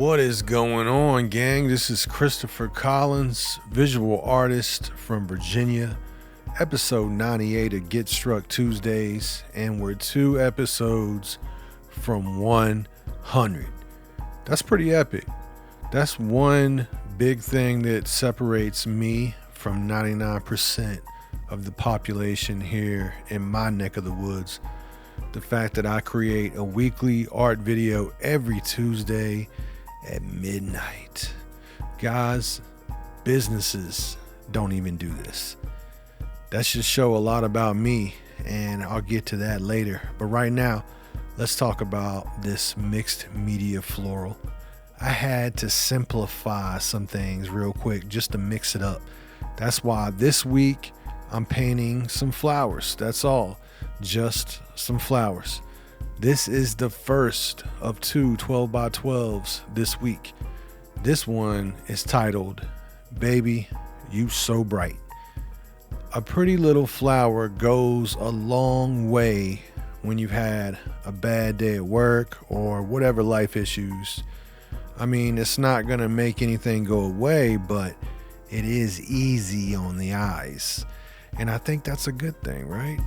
What is going on, gang? This is Kristopher Collins, visual artist from Virginia, episode 98 of Get Struck Tuesdays, and we're 2 episodes from 100. That's pretty epic. That's one big thing that separates me from 99% of the population here in my neck of the woods. The fact that I create a weekly art video every Tuesday at midnight. Guys, businesses don't even do this. That should show a lot about me, and I'll get to that later. But right now, let's talk about this mixed media floral. I had to simplify some things real quick just to mix it up. That's why this week I'm painting some flowers. That's all. Just some flowers. This is the first of 2 12x12s this week. This one is titled, Baby, You So Bright. A pretty little flower goes a long way when you've had a bad day at work or whatever life issues. I mean, it's not going to make anything go away, but it is easy on the eyes. And I think that's a good thing, right?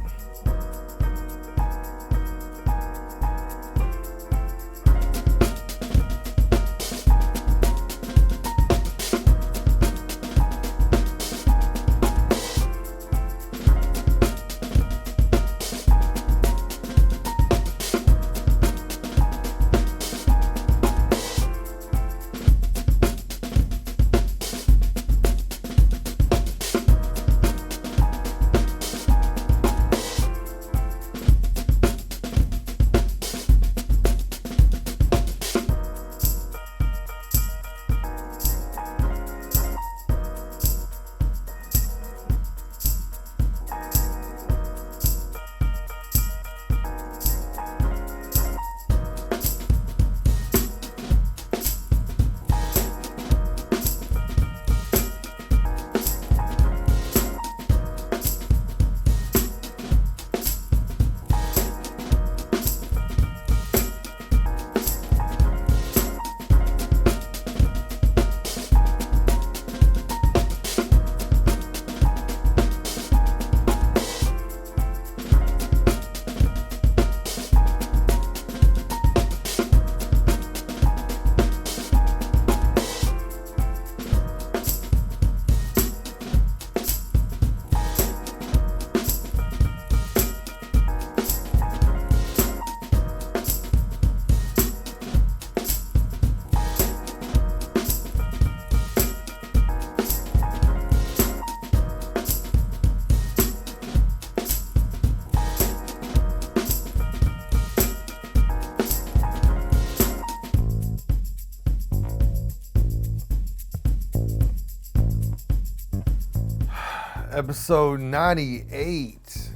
Episode 98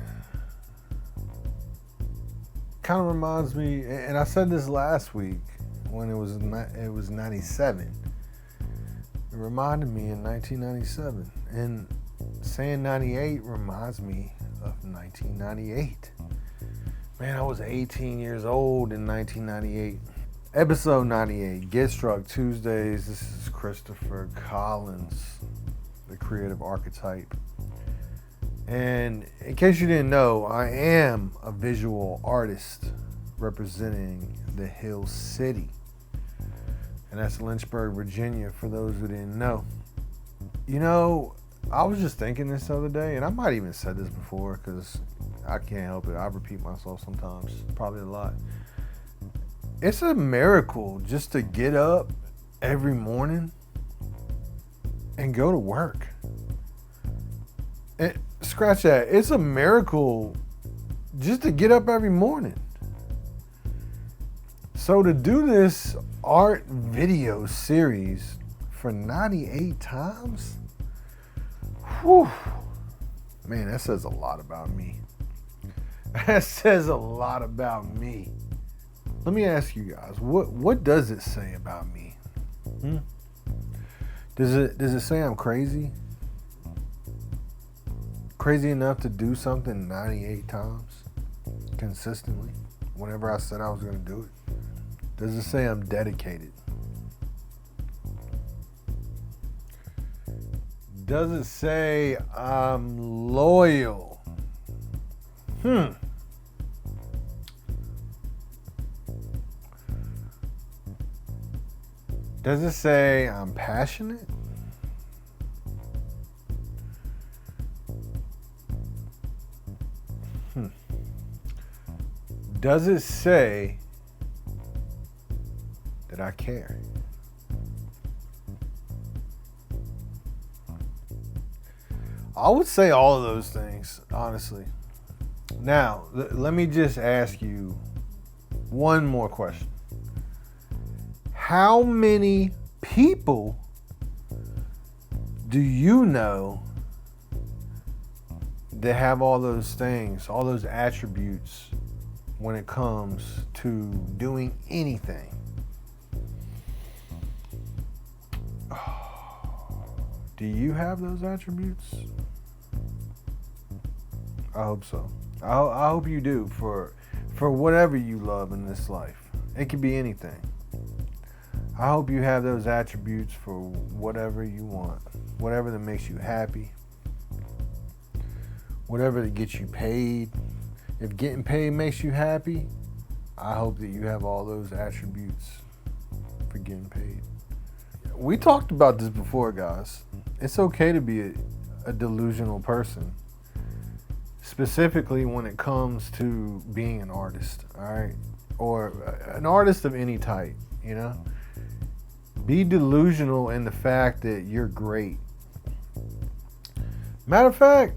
kind of reminds me, and I said this last week when it was 97. It reminded me in 1997, and saying 98 reminds me of 1998. Man, I was 18 years old in 1998. Episode 98, Get Struck Tuesdays. This is Kristopher Collins, the creative archetype. And in case you didn't know, I am a visual artist representing the Hill City. And that's Lynchburg, Virginia, for those who didn't know. You know, I was just thinking this the other day, and I might even said this before because I can't help it. I repeat myself sometimes, probably a lot. It's a miracle just to get up every morning and go to work. And scratch that. It's a miracle just to get up every morning. So to do this art video series for 98 times, whew, man, that says a lot about me. That says a lot about me. Let me ask you guys, what does it say about me? Does it say I'm crazy? Crazy enough to do something 98 times consistently whenever I said I was going to do it? Does it say I'm dedicated? Does it say I'm loyal? Does it say I'm passionate? Does it say that I care? I would say all of those things, honestly. Now, let me just ask you one more question. How many people do you know that have all those things, all those attributes when it comes to doing anything? Do you have those attributes? I hope so. I hope you do for whatever you love in this life. It could be anything. I hope you have those attributes for whatever you want, whatever that makes you happy, whatever that gets you paid. If getting paid makes you happy, I hope that you have all those attributes for getting paid. We talked about this before, guys. It's okay to be a delusional person, specifically when it comes to being an artist, all right? Or an artist of any type, you know? Be delusional in the fact that you're great. Matter of fact,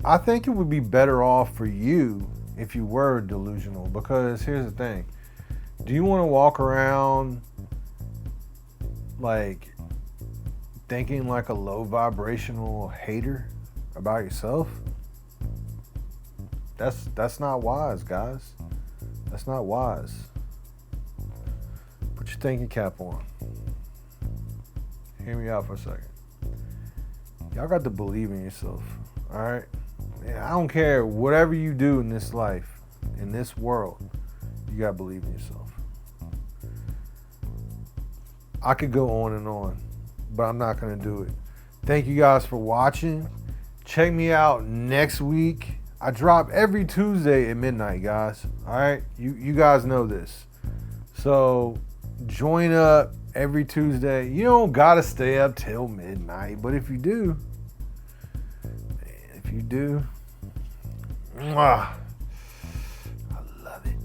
I think it would be better off for you if you were delusional, because here's the thing. Do you want to walk around like thinking like a low vibrational hater about yourself? That's not wise, guys. That's not wise. Put your thinking cap on. Hear me out for a second. Y'all got to believe in yourself, all right? I don't care whatever you do in this life, in this world, you got to believe in yourself. I could go on and on, but I'm not going to do it. Thank you guys for watching. Check me out next week. I drop every Tuesday at midnight, guys. All right? You guys know this. So join up every Tuesday. You don't got to stay up till midnight, but if you do, mwah, I love it.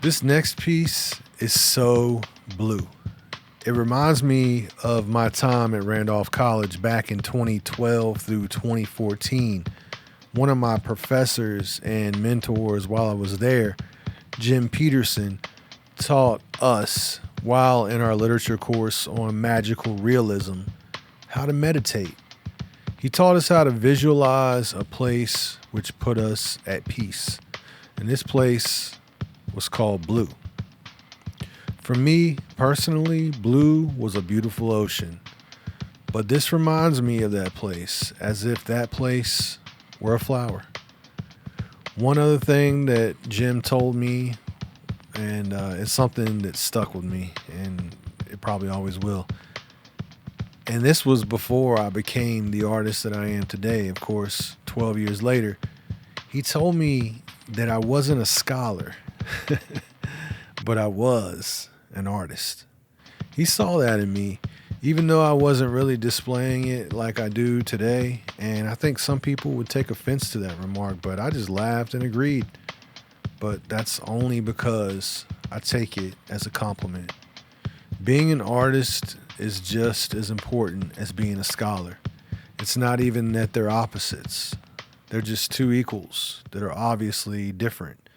This next piece is so blue. It reminds me of my time at Randolph College back in 2012 through 2014. One of my professors and mentors while I was there, Jim Peterson, taught us while in our literature course on magical realism how to meditate. He taught us how to visualize a place which put us at peace. And this place was called blue. For me, personally, blue was a beautiful ocean. But this reminds me of that place, as if that place were a flower. One other thing that Jim told me, and it's something that stuck with me, and it probably always will. And this was before I became the artist that I am today, of course, 12 years later. He told me that I wasn't a scholar, but I was an artist. He saw that in me, even though I wasn't really displaying it like I do today. And I think some people would take offense to that remark, but I just laughed and agreed. But that's only because I take it as a compliment. Being an artist is just as important as being a scholar. It's not even that they're opposites. They're just two equals that are obviously different.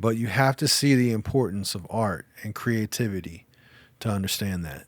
But you have to see the importance of art and creativity to understand that.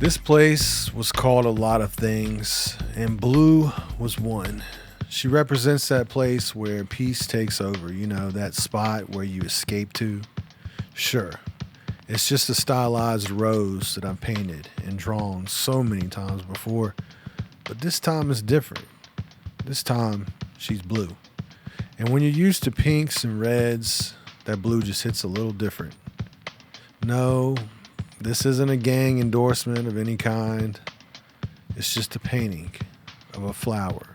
This place was called a lot of things, and blue was one. She represents that place where peace takes over, that spot where you escape to. Sure, it's just a stylized rose that I've painted and drawn so many times before, but this time is different. This time, she's blue. And when you're used to pinks and reds, that blue just hits a little different. No, this isn't a gang endorsement of any kind. It's just a painting of a flower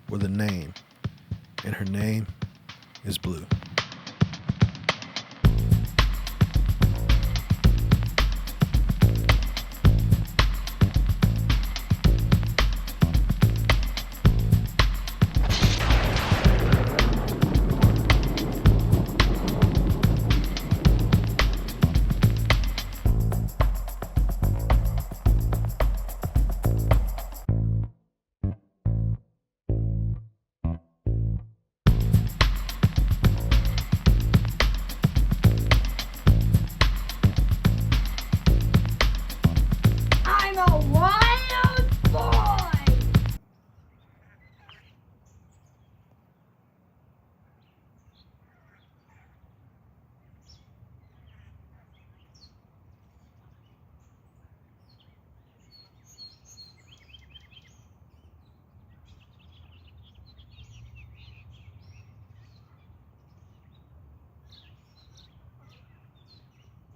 with a name, and her name is Blue.